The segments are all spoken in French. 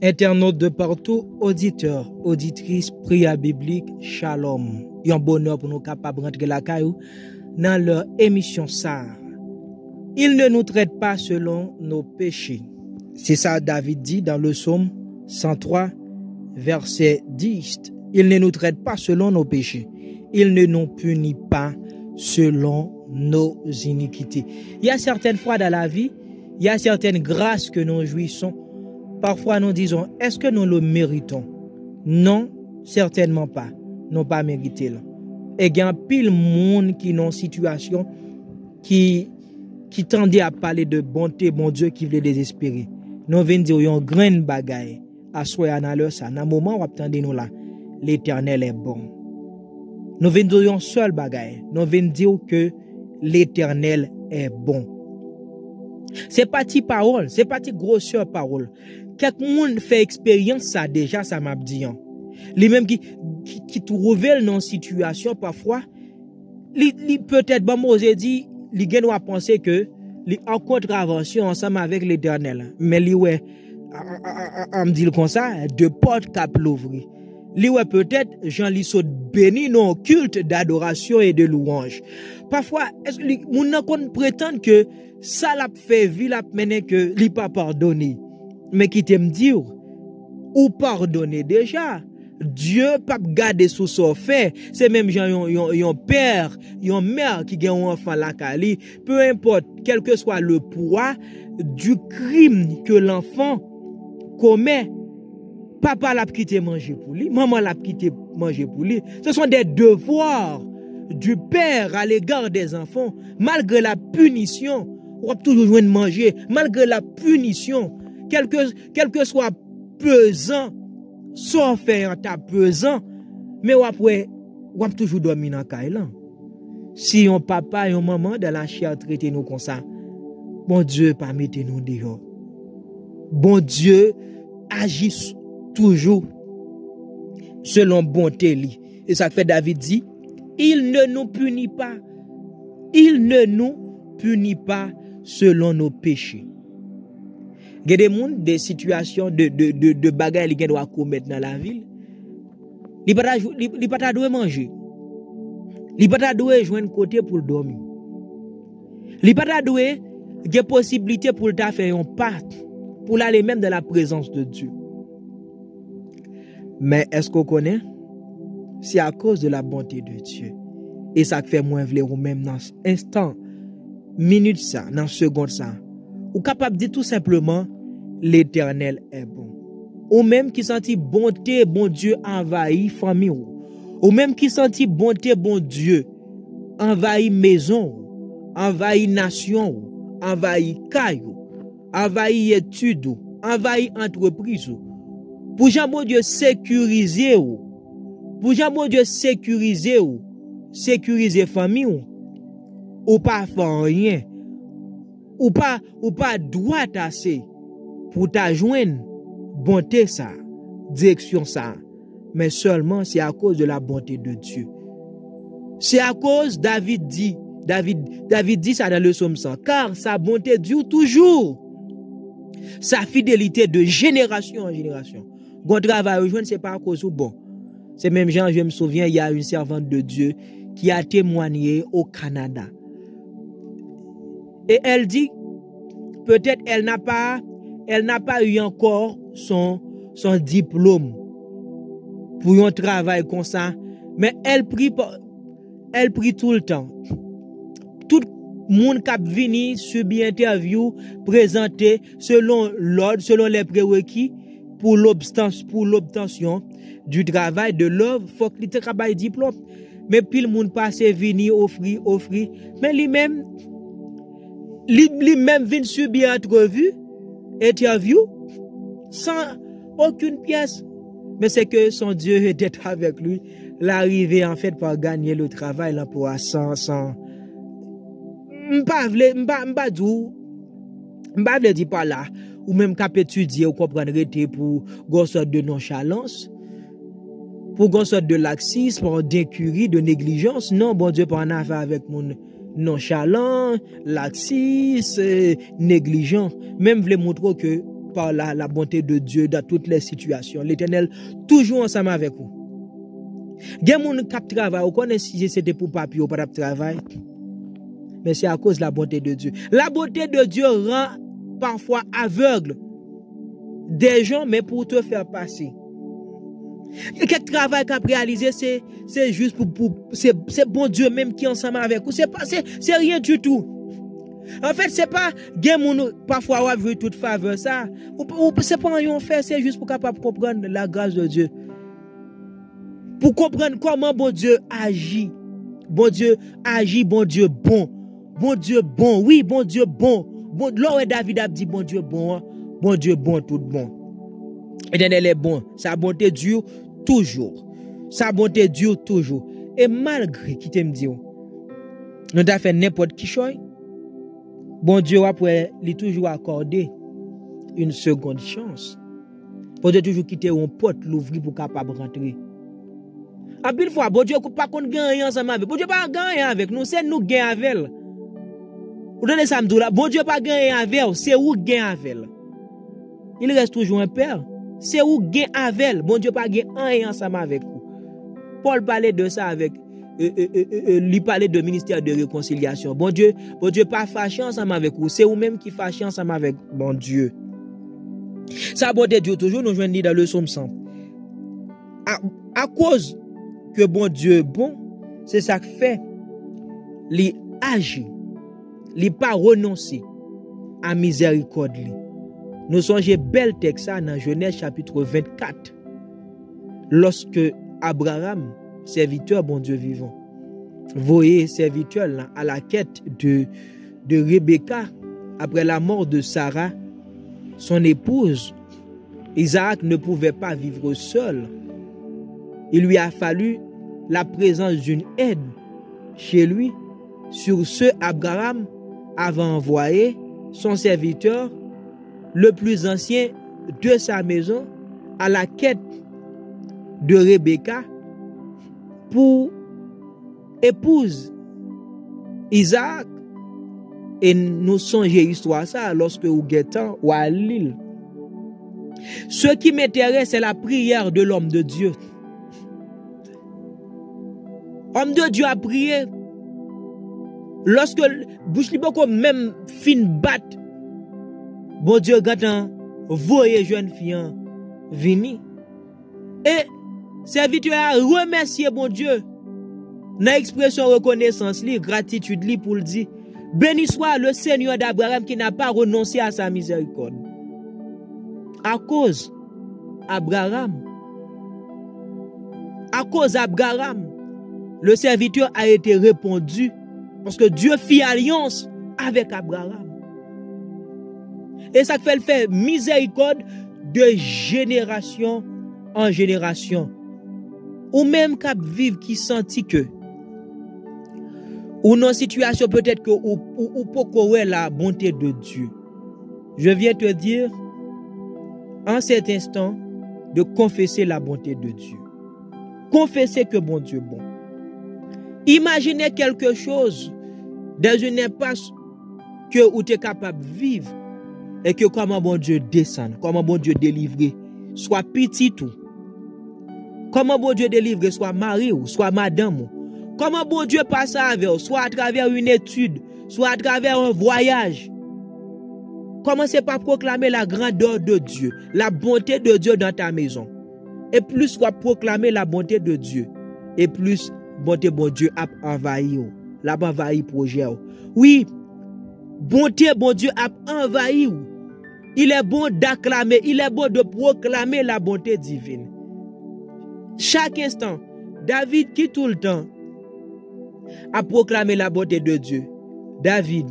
Internautes de partout, auditeurs, auditrices, prières bibliques, shalom. Un bonheur pour nous capables de rentrer la caillou dans leur émission ça. Il ne nous traite pas selon nos péchés. C'est ça David dit dans le psaume 103, verset 10. Il ne nous traite pas selon nos péchés. Il ne nous punit pas selon nos iniquités. Il y a certaines fois dans la vie, il y a certaines grâces que nous jouissons. Parfois, nous disons, est-ce que nous le méritons? Non, certainement pas. Nous pas mérité. Et il y a pile monde qui dans une situation qui tendait à parler de bonté, bon Dieu, qui voulait désespérer. Nous venons dire, il y a une grande bagaille à soi dans leur ça. Dans le moment où attendez nous là, l'Éternel est bon. Nous venons dire une seule bagaille. Nous venons dire que l'Éternel est bon. C'est pas ti parole, c'est pas ti grosseur parole. Quelqu'un fait expérience ça déjà, ça m'a dit. Les mêmes qui trouvent dans une situation parfois, peut-être bon moi dit, les gens vont penser que les en contravention ensemble avec l'Éternel. Mais lui ouais, on me dit comme ça, de porte cap l'ouvrir. Lui ouais peut-être Jean li saute béni non culte d'adoration et de louange. Parfois est-ce que mon nan prétend que ça l'a fait vie l'a mené que li pas pardonné. Mais qui t'aime dire ou pardonner déjà. Dieu pas garder sous son fait. C'est même gens yon père, yon mère qui gagne un enfant la kali, peu importe quel que soit le poids du crime que l'enfant commet, papa l'a quitté manger pour lui, maman l'a quitté manger pour lui. Ce sont des devoirs du père à l'égard des enfants. Malgré la punition, on va toujours joindre manger. Malgré la punition, quel que soit pesant, sans faire ta pesant, mais après, on va toujours dormir dans la caille. Si un papa et un maman de la chair traiter nous comme ça, bon Dieu pas mettre nous dehors. Bon Dieu agit toujours selon bonté. Et ça fait David dit, il ne nous punit pas. Il ne nous punit pas selon nos péchés. Il y a des gens, des situations de bagages qui doivent commettre dans la ville. Ils ne pas doivent manger. Ils ne pas doivent jouer un côté pour dormir. Ils ne pas doivent avoir possibilité pour faire un pacte, pour aller même dans la présence de Dieu. Mais est-ce qu'on connaît? C'est à cause de la bonté de Dieu. Et ça fait moins vle ou même dans instant, minute ça, dans seconde ça. Ou capable de dire tout simplement, l'Éternel est bon. Ou même qui senti bonté, bon Dieu envahit famille. Ou même qui senti bonté, bon Dieu envahit maison, envahit nation, envahit caillou, envahit étude, envahit entreprise. Pour Jean mon Dieu sécuriser ou, pour Jean mon Dieu sécuriser ou, sécuriser famille ou pas faire rien. Ou pas droit assez pour t'ajoindre bonté ça, direction ça, mais seulement c'est à cause de la bonté de Dieu. C'est à cause David dit ça dans le psaume 100, car sa bonté dure toujours, sa fidélité de génération en génération. Bon travail rejoindre c'est pas à cause ou bon. C'est même genre je me souviens il y a une servante de Dieu qui a témoigné au Canada. Et elle dit, peut-être elle n'a pas eu encore son diplôme pour un travail comme ça, mais elle prie tout le temps. Tout le monde qui vient subir interview, présenter selon l'ordre, selon les prérequis pour l'obtention du travail de l'œuvre, il faut que tu travailles diplôme. Mais puis le monde passe venir offrir, mais lui-même vient subir interview, sans aucune pièce. Mais c'est que son Dieu était avec lui. L'arrivée en fait par gagner le travail là pour sans m'pa dire pas là ou même cap étudier ou comprendre pour une sorte de nonchalance, pour une sorte de laxisme, d'incurie, de négligence. Non, bon Dieu pas en affaire avec mon nonchalant, laxiste, négligent. Même voulait montrer que par la bonté de Dieu dans toutes les situations. L'Éternel toujours ensemble avec vous. Gen moun kap travail, ou connaît si c'était pour papier ou pas de travail. Mais c'est à cause de la bonté de Dieu. La bonté de Dieu rend parfois aveugle des gens, mais pour te faire passer. Et quel travail qu'a réalisé, c'est juste c'est bon Dieu même qui est ensemble avec vous. C'est rien du tout. En fait, c'est pas gen moun parfois on veut toute faveur ça. Ou c'est pas rien faire, c'est juste pour capable comprendre la grâce de Dieu. Pour comprendre comment bon Dieu agit. Bon Dieu agit, bon Dieu bon. Bon Dieu bon, oui, bon Dieu bon. Bon, là où David a dit bon Dieu bon, bon Dieu bon, tout bon. Éternel est bon, sa bonté dure toujours. Sa bonté dure toujours. Et malgré qui t'aime dire, nous avons fait n'importe qui chose, bon Dieu après, il toujours accordé une seconde chance. Bon Dieu toujours quitter une porte, l'ouvrir pour capable rentrer. En pile fois, bon Dieu pas qu'on gagne ensemble avec. Bon Dieu pas gagne avec nous, c'est nous gagne avec. Vous donnez ça là, bon Dieu pas gagne avec, c'est où gagne avec. Il reste toujours un père. C'est où gagne avec. Bon Dieu pas gagne rien ensemble avec vous. Paul parlait de ça avec lui parlait de ministère de réconciliation. Bon Dieu pas fâché ensemble avec vous, c'est vous même qui fâché ensemble avec bon Dieu. Ça bonté Dieu toujours nous joindre dans le psaume 100. À cause que bon Dieu bon, c'est ça que fait li agit, li pas renoncer à miséricorde. Nous songez bel texte dans Genèse chapitre 24. Lorsque Abraham, serviteur bon Dieu vivant, voyait serviteur là, à la quête de Rebecca après la mort de Sarah, son épouse, Isaac ne pouvait pas vivre seul. Il lui a fallu la présence d'une aide chez lui. Sur ce, Abraham avait envoyé son serviteur, le plus ancien de sa maison, à la quête de Rebecca pour épouse Isaac. Et nous songeons l'histoire ça lorsque vous guettons ou à l'île. Ce qui m'intéresse, c'est la prière de l'homme de Dieu. Homme de Dieu a prié. Lorsque bouche li beaucoup même fin bat, bon Dieu gâtant voyez jeune fille vini. Et serviteur a remercié bon Dieu. Dans expression reconnaissance li, gratitude li pour le dire. Béni soit le Seigneur d'Abraham qui n'a pas renoncé à sa miséricorde. À cause Abraham, le serviteur a été répondu parce que Dieu fit alliance avec Abraham. Et ça fait miséricorde de génération en génération. Ou même qu'à vivre qui sentit que ou non situation peut-être que ou pourquoi la bonté de Dieu. Je viens te dire en cet instant de confesser la bonté de Dieu. Confesser que bon Dieu est bon. Imaginez quelque chose dans une impasse que vous êtes capable de vivre et que comment bon Dieu descend, comment bon Dieu délivre, soit petit ou, comment bon Dieu délivre, soit mari ou, soit madame ou, comment bon Dieu passe avec vous, soit à travers une étude, soit à travers un voyage. Commencez par proclamer la grandeur de Dieu, la bonté de Dieu dans ta maison. Et plus soit proclamer la bonté de Dieu, et plus bonté bon Dieu a envahi ou, l'a envahi projet ou. Oui, bonté bon Dieu a envahi ou. Il est bon d'acclamer, il est bon de proclamer la bonté divine. Chaque instant, David qui tout le temps a proclamé la bonté de Dieu. David,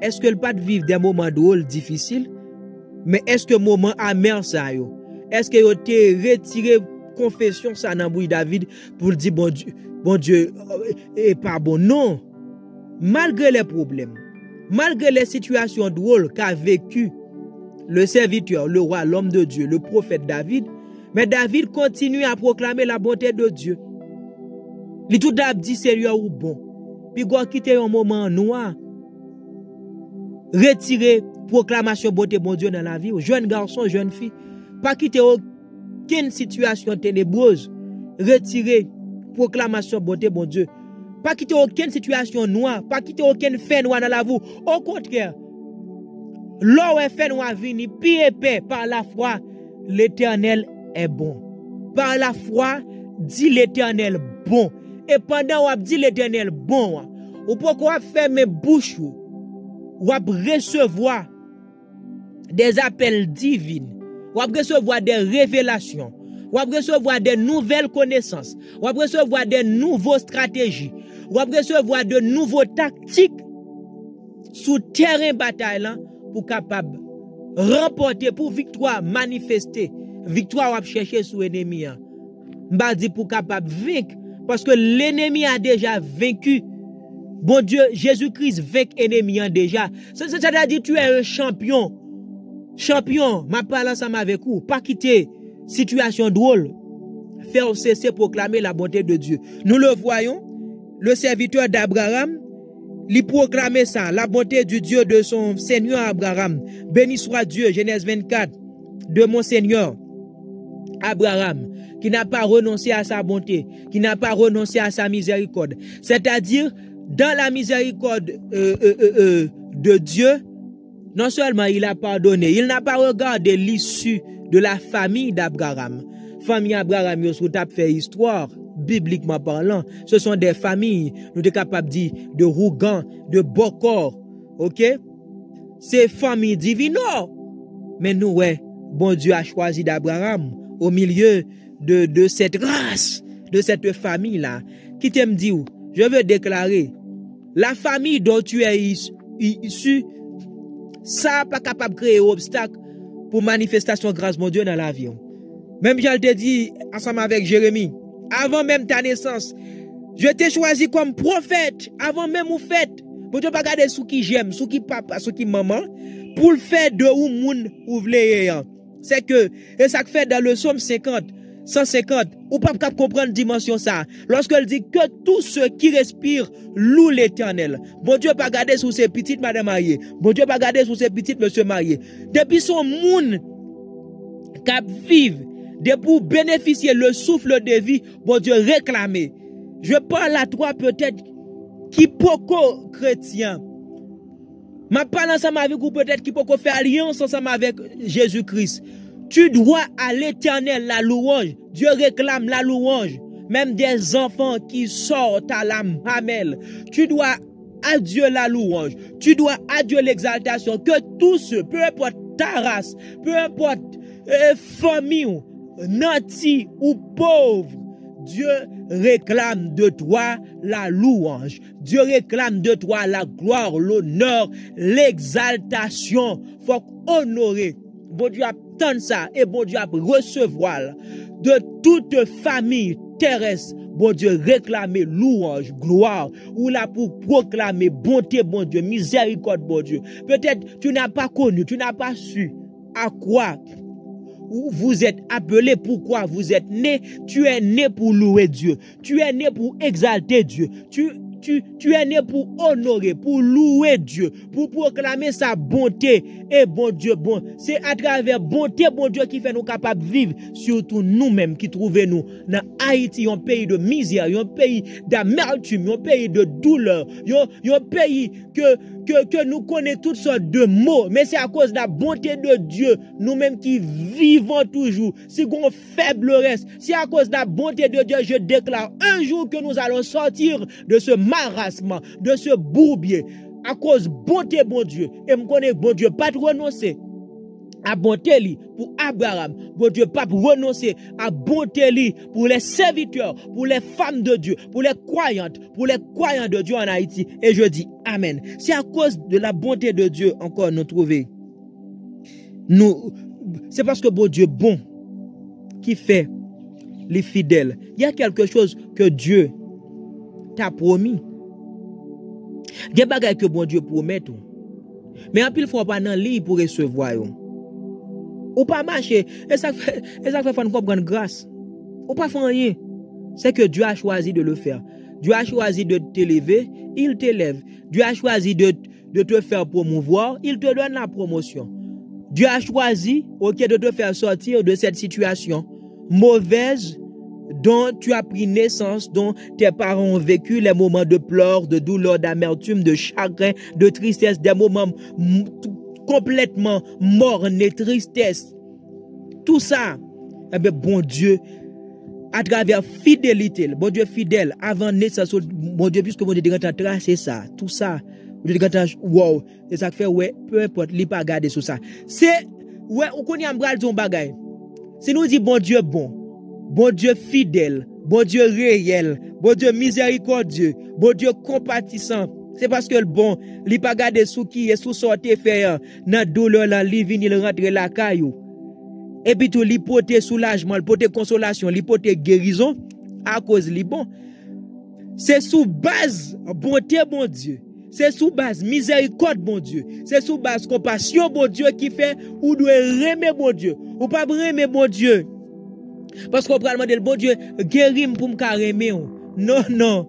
est-ce que le pas de vivre des moments drôles, difficiles, mais est-ce que moment amer ça yo? Est-ce que yo te retiré confession ça dans bouille David pour dire bon Dieu est pas bon? Non. Malgré les problèmes, malgré les situations drôles qu'a vécu le serviteur, le roi, l'homme de Dieu, le prophète David, mais David continue à proclamer la bonté de Dieu. Il tout d'abord dit Seigneur ou bon. Puis il quitte un moment noir, retiré proclamation bonté bon Dieu dans la vie, jeune garçon, jeune fille, pas quitter aucune situation ténébreuse, retirer proclamation bonté bon Dieu, pas quitter aucune situation noire, pas quitter aucun fait noir dans la vie. Au contraire, l'eau est fait noir vini, puis épais par la foi, l'Éternel est bon. Par la foi, dit l'Éternel bon. Et pendant qu'on dit l'Éternel bon, ou pourquoi fermer bouche ou recevoir des appels divins, ou recevoir des révélations, ou recevoir des nouvelles connaissances, ou recevoir des nouvelles stratégies, ou recevoir de nouveaux tactiques sous terrain bataille là pour capable remporter pour victoire manifester, victoire ou chercher sous ennemi. M'a dit pour capable vaincre parce que l'ennemi a déjà vaincu. Bon Dieu, Jésus-Christ vainc l'ennemi déjà. C'est-à-dire tu es un champion. Champion, ma parole ensemble avec vous, pas quitter situation drôle. Faire cesser proclamer la bonté de Dieu. Nous le voyons, le serviteur d'Abraham, lui proclamer ça, la bonté du Dieu de son Seigneur Abraham. Béni soit Dieu, Genèse 24, de mon Seigneur Abraham, qui n'a pas renoncé à sa bonté, qui n'a pas renoncé à sa miséricorde. C'est-à-dire, dans la miséricorde de Dieu, non seulement il a pardonné, il n'a pas regardé l'issue de la famille d'Abraham. Famille Abraham, vous avez fait histoire, bibliquement parlant. Ce sont des familles, nous sommes capables de dire, de Rougan, de Bokor. Ok? C'est famille divine. Mais nous, ouais, bon Dieu a choisi d'Abraham au milieu de cette race, de cette famille-là. Qui t'aime dire, je veux déclarer, la famille dont tu es issu, ça pas capable de créer obstacle pour manifestation grâce mon Dieu dans la vie. Même je te dis ensemble avec Jérémie, avant même ta naissance, je t'ai choisi comme prophète, avant même ou fête. Pour ne pas regarder ce qui j'aime, ce qui papa, ce qui maman, pour le faire de ou moun ou vle. C'est que, et ça fait dans le psaume 50, 150, ou pas comprendre dimension ça. Lorsqu'elle dit que tous ceux qui respirent louent l'Éternel. Bon Dieu pas garder sous ses petites madame mariées. Bon Dieu pas garder sous ses petites monsieur mariés. Depuis son monde cap vive, pour bénéficier le souffle de vie, bon Dieu réclamer. Je parle à toi peut-être qui poko chrétien. Ma parle ensemble avec vous peut-être qui poko faire alliance ensemble avec Jésus-Christ. Tu dois à l'Éternel la louange. Dieu réclame la louange. Même des enfants qui sortent à la mamelle. Tu dois à Dieu la louange. Tu dois à Dieu l'exaltation. Que tous ceux, peu importe ta race, peu importe famille, nanti ou pauvre, Dieu réclame de toi la louange. Dieu réclame de toi la gloire, l'honneur, l'exaltation. Faut honorer. Bon Dieu attend ça et bon Dieu recevoir de toute famille terrestre. Bon Dieu réclamer louange, gloire, ou là pour proclamer bonté, bon Dieu, miséricorde, bon Dieu. Peut-être tu n'as pas connu, tu n'as pas su à quoi vous êtes appelé, pourquoi vous êtes né. Tu es né pour louer Dieu. Tu es né pour exalter Dieu. Tu es né pour honorer, pour louer Dieu, pour proclamer sa bonté. Et bon Dieu, bon, c'est à travers bonté, bon Dieu, qui fait nous capables de vivre, surtout nous-mêmes qui trouvons nous dans Haïti, un pays de misère, un pays d'amertume, un pays de douleur, un pays que nous connaissons toutes sortes de mots, mais c'est à cause de la bonté de Dieu, nous-mêmes qui vivons toujours. Si on faible reste, c'est à cause de la bonté de Dieu, je déclare un jour que nous allons sortir de ce marasme, de ce bourbier, à cause de bonté, bon Dieu. Et me connaît, bon Dieu, pas de renoncer à bonté li pour Abraham, bon Dieu, pas pour renoncer à bonté li pour les serviteurs, pour les femmes de Dieu, pour les croyantes, pour les croyants de Dieu en Haïti. Et je dis Amen. C'est à cause de la bonté de Dieu encore nous trouver. C'est parce que bon Dieu bon qui fait les fidèles. Il y a quelque chose que Dieu t'a promis. Il y a des choses que bon Dieu promet. Mais en pile fois pas dans lit pour recevoir. Ou pas marcher. Et ça fait nous comprendre grâce. Ou pas faire rien. C'est que Dieu a choisi de le faire. Dieu a choisi de t'élever, il t'élève. Dieu a choisi de de te faire promouvoir, il te donne la promotion. Dieu a choisi, ok, de te faire sortir de cette situation mauvaise dont tu as pris naissance, dont tes parents ont vécu les moments de pleurs, de douleur, d'amertume, de chagrin, de tristesse, des moments complètement mornés, tristesse. Tout ça, eh bien, bon Dieu, à travers fidélité, bon Dieu fidèle, avant naissance, bon Dieu, puisque bon Dieu a tracé ça, tout ça, wow, c'est ça qui fait, ouais, peu importe, il pas garder sur ça. C'est, ouais, on connaît un bras de son bagage. Si nous dit bon Dieu bon fidèle, bon Dieu réel, bon Dieu miséricordieux, bon Dieu compatissant, c'est parce que le bon, il pas garder sous qui est sous sortir faire, dans douleur là, il vient, il rentre la caillou. Et puis tout, il porte soulagement, il porte consolation, il porte guérison, à cause li bon. C'est sous base bonté, bon Dieu. C'est sous base miséricorde, bon Dieu. C'est sous base compassion, bon Dieu, qui fait ou doit aimer, bon Dieu. Ou pas aimer, bon Dieu. Parce qu'on peut demander, bon Dieu, guéris pour me aimer. Non, non.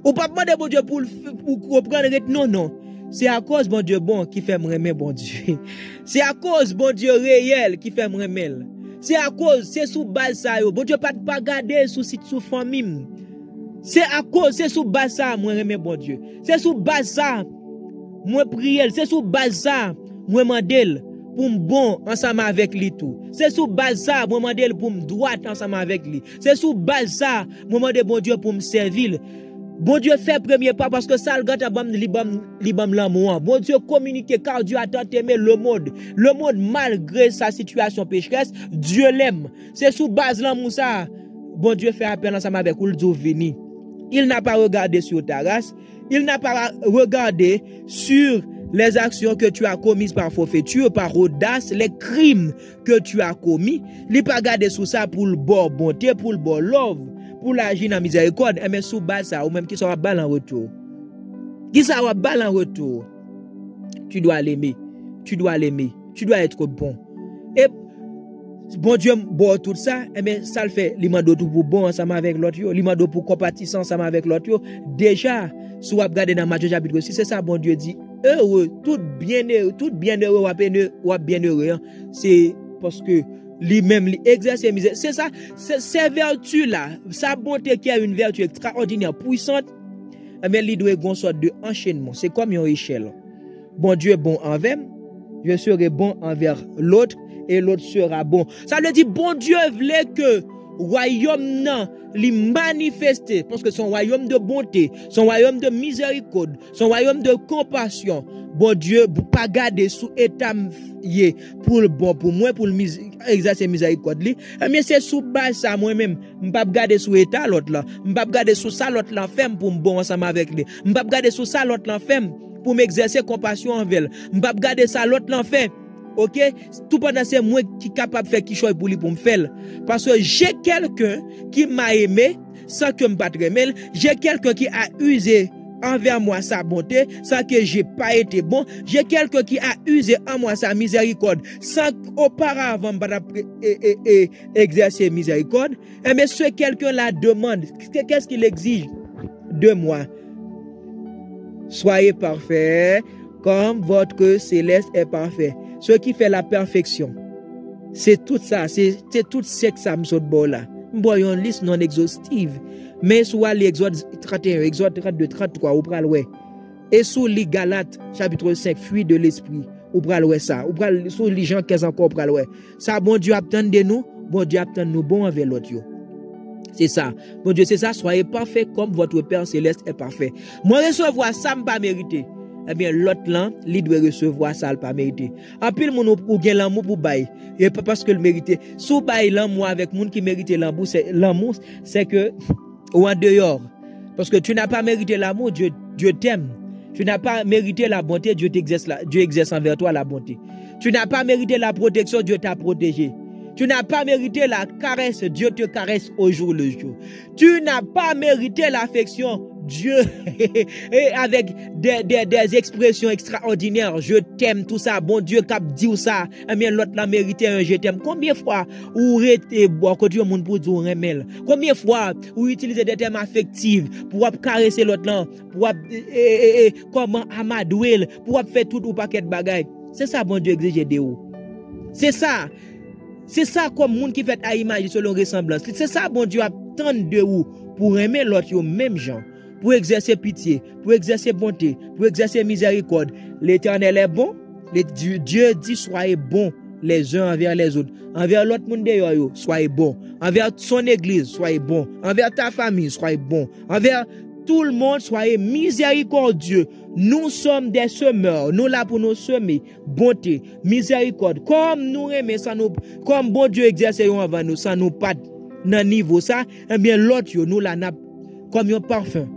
Ou pas demander, bon Dieu, pour comprendre. Non, non. C'est à cause, bon Dieu, bon, qui fait me aimer, bon Dieu. C'est à cause, bon Dieu, réel, qui fait me aimer. C'est à cause, c'est sous base ça, bon Dieu, pas garder sous famille. C'est à cause, c'est sous base ça, moi aimer bon Dieu. C'est sous base ça, moi prier. C'est sous base ça, moi mandel pour me bon ensemble avec lui tout. C'est sous base ça, moi mandel pour me droite ensemble avec lui. C'est sous base ça, moi mandel bon Dieu pour me servir. Bon Dieu fait premier pas parce que ça le gars libam l'amour. Bon Dieu communique car Dieu a tant aimé le monde. Le monde malgré sa situation pécheresse, Dieu l'aime. C'est sous base l'amour ça. Bon Dieu fait appel ensemble avec ou le Dieu venu. Il n'a pas regardé sur ta race, il n'a pas regardé sur les actions que tu as commises par forfaiture, par audace, les crimes que tu as commis. Il n'a pas regardé sur ça pour le bon bonté, pour le bon love, pour l'agir dans la miséricorde. Mais sous base ça, ou même qui sera bal en retour. Qui sera bal en retour. Tu dois l'aimer, tu dois l'aimer, tu dois être bon. Et bon Dieu, bon tout ça, mais ça le fait, il m'a donné tout pour bon ensemble avec l'autre, il m'a donné pour compatissant ensemble avec l'autre. Déjà, si vous regardez dans Matthieu chapitre 6, c'est ça, bon Dieu dit, heureux, tout bien heureux, ou bien heureux, c'est parce que lui-même, il exerce ses misères. C'est ça, ces vertus-là, sa bonté qui a une vertu extraordinaire, puissante, mais il doit avoir une sorte de enchaînement. C'est comme une échelle. Bon Dieu est bon envers, je serai bon envers l'autre, et l'autre sera bon. Ça veut dire, bon Dieu voulait que royaume nan li manifester, parce que son royaume de bonté, son royaume de miséricorde, son royaume de compassion. Bon Dieu, pas garder sous état pour le bon, pour moi, pour exercer miséricorde. Mais c'est sous base ça, moi-même. Je ne peux pas garder sous état l'autre là. Je ne peux pas garder sous ça l'autre là, femme pour me bon ensemble avec lui. Je ne peux pas garder sous ça l'autre là, femme pour m'exercer compassion envers elle. Je ne peux pas garder ça l'autre là, femme. Ok, tout pendant c'est moi qui est capable de faire quelque chose pour lui pour me faire. Parce que j'ai quelqu'un qui m'a aimé sans que je me batte. J'ai quelqu'un qui a usé envers moi sa bonté sans que j'ai pas été bon. J'ai quelqu'un qui a usé en moi sa miséricorde sans qu'auparavant exercer miséricorde. Mais ce quelqu'un-là demande, qu'est-ce qu'il exige de moi? Soyez parfaits comme votre céleste est parfait. Ce qui fait la perfection, c'est tout ça, c'est tout ce que ça me saute bon là. Bon, une liste non exhaustive, mais soit l'Exode 31, Exode 32, 33, ou pral ouais. Et sous les Galates, chapitre 5, fuite de l'esprit, ou pral ouais ça, ou pral sous les gens 15 encore pral ouais. Ça, bon Dieu attend de nous, bon Dieu attend nous bon envers l'autre. C'est ça. Bon Dieu, c'est ça, soyez parfaits comme votre Père céleste est parfait. Moi, recevoir ça, me pas mérité. Eh bien, l'autre là, il doit recevoir ça, il pas mérité. En pile, mon ou gain l'amour pour bail. Et pas parce que le mérité. Sous bail l'amour avec moun qui mérite l'amour, c'est que, ou en dehors. Parce que tu n'as pas mérité l'amour, Dieu t'aime. Tu n'as pas mérité la bonté, Dieu exerce envers toi la bonté. Tu n'as pas mérité la protection, Dieu t'a protégé. Tu n'as pas mérité la caresse, Dieu te caresse au jour le jour. Tu n'as pas mérité l'affection, Dieu, et avec des expressions extraordinaires, je t'aime, tout ça, bon Dieu, cap dit ça, eh bien, l'autre l'a mérité un je t'aime. Combien de fois, ou rete, bon, quand tu as un monde pour dire remel? Combien de fois, ou utiliser des termes affectifs, pour caresser l'autre là, pour, comment amadouer, pour faire tout ou paquet de bagailles? C'est ça, bon Dieu, exige de vous. C'est ça. C'est ça comme monde qui fait à image selon ressemblance. C'est ça, bon Dieu, attend de vous pour aimer l'autre, même gens, pour exercer pitié, pour exercer bonté, pour exercer miséricorde. L'Éternel est bon. Dieu dit soyez bons les uns envers les autres. Envers l'autre monde d'ailleurs, soyez bons. Envers son église, soyez bons. Envers ta famille, soyez bons. Envers tout le monde, soyez miséricordieux. Nous sommes des semeurs. Nous là pour nous semer bonté, miséricorde. Comme nous aimons ça, comme bon Dieu exerce avant nous, ça nous pas dans niveau ça. Eh bien l'autre nous là comme un parfum.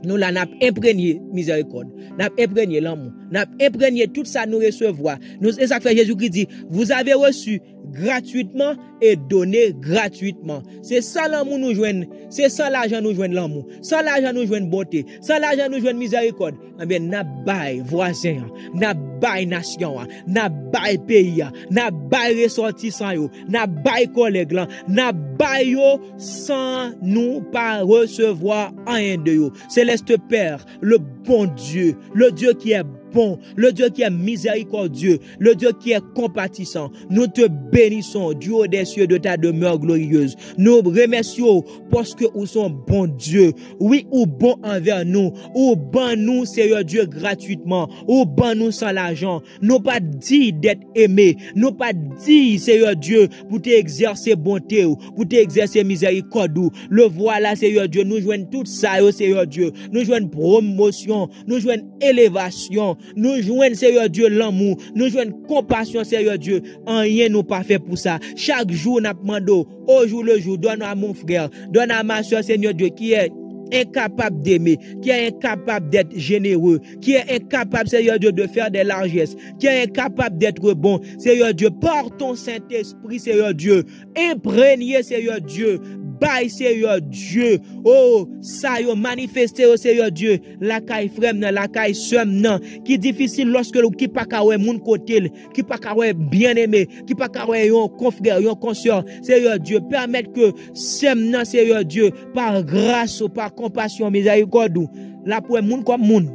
Nous là n'a imprégné miséricorde, n'a imprégné l'amour, n'a imprégné tout ça nous recevoir. Nous c'est ça que fait Jésus-Christ dit, vous avez reçu gratuitement et donné gratuitement. C'est ça l'amour nous joigne, c'est ça l'argent nous joigne l'amour, ça l'argent nous joigne bonté, ça l'argent nous joigne miséricorde. Eh bien n'a bail voisin, n'a bail nation, n'a bail pays, n'a bail ressortissant yo, n'a bail collègue là, n'a bail yo sans nous pas recevoir rien de yo. Céleste Père, le bon Dieu, le Dieu qui est bon, le Dieu qui est miséricordieux, le Dieu qui est compatissant. Nous te bénissons du haut des cieux de ta demeure glorieuse. Nous remercions parce que nous sommes bon Dieu. Oui, ou bon envers nous, ou bon nous, Seigneur Dieu, gratuitement, ou bon nous sans l'argent. Nous pas dit d'être aimés, nous pas dit, Seigneur Dieu, pour t'exercer bonté, pour t'exercer miséricorde. Le voilà, Seigneur Dieu, nous joignons tout ça, Seigneur Dieu. Nous joignons promotion, nous joignons élévation. Nous joignons, Seigneur Dieu, l'amour. Nous joignons compassion, Seigneur Dieu. Rien nous pas fait pour ça. Chaque jour, nous demandons, au jour le jour, donne à mon frère, donne à ma soeur, Seigneur Dieu, qui est incapable d'aimer, qui est incapable d'être généreux, qui est incapable, Seigneur Dieu, de faire des largesses, qui est incapable d'être bon, Seigneur Dieu, par ton Saint-Esprit, Seigneur Dieu, imprégné, Seigneur Dieu, bye, Seigneur Dieu, oh, ça yo manifesté, oh, Seigneur Dieu, la caille frème, la caille somme, non, qui difficile lorsque l'on qui pas kawe moun côté, qui pas kawe bien aimé, qui pas kawe yon confrère, yon consort, Seigneur Dieu, permettre que somme, non, Seigneur Dieu, par grâce ou par compassion, miséricorde, la pour moun comme moun,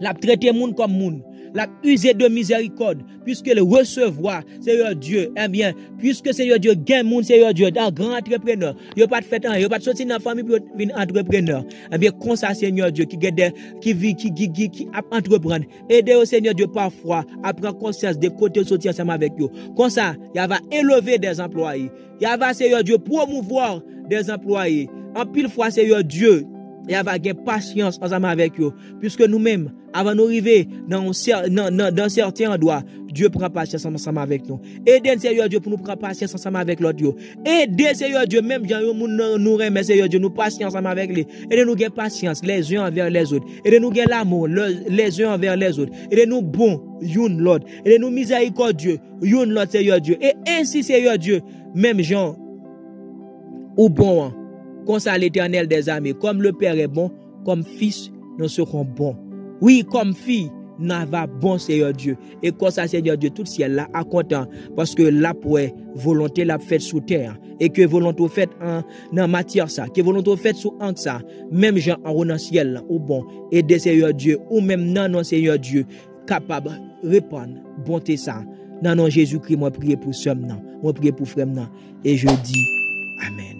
la traiter moun comme moun, la user de miséricorde, puisque le recevoir, Seigneur Dieu, eh bien, puisque Seigneur Dieu gagne moun, Seigneur Dieu, un grand entrepreneur, il pas de fait, il pas de sortir dans la famille pour venir entrepreneur, eh bien, comme ça, Seigneur Dieu, qui vit, qui entreprendre, aider au Seigneur Dieu parfois à prendre conscience des côtés sortir ensemble avec eux. Comme ça, il va élever des employés, il va, Seigneur Dieu, promouvoir des employés. En pile fois, Seigneur Dieu, il va gagner patience ensemble avec eux, puisque nous-mêmes, avant d'arriver dans certains endroits, Dieu prend patience ensemble avec nous. Aidez, Seigneur Dieu, pour nous prendre patience ensemble avec l'autre. Aidez, Seigneur Dieu, même quand nous remet, Seigneur Dieu, nous patience ensemble avec lui. Aidez-nous gagner patience les uns envers les autres. Aidez-nous gagner l'amour les uns envers les autres. Aidez-nous bon, une l'autre. Aidez-nous miséricordieux, une l'autre, Seigneur Dieu. Et ainsi, Seigneur Dieu, même gens, ou bon, comme ça l'Éternel des armées, comme le Père est bon, comme fils, nous serons bons. Oui, comme fille, nous va bon, Seigneur Dieu. Et comme ça, Seigneur Dieu, tout le ciel là, à content, parce que là, pour volonté la faite sous terre, et que volonté faite en matière ça, que volonté faite sous en ça, même gens en haut dans le ciel là, ou bon, aider Seigneur Dieu, ou même non, Seigneur Dieu, capable de répondre, bonté ça. Non, Jésus-Christ, moi prier pour ce non, moi prier pour frère non, et je dis, Amen.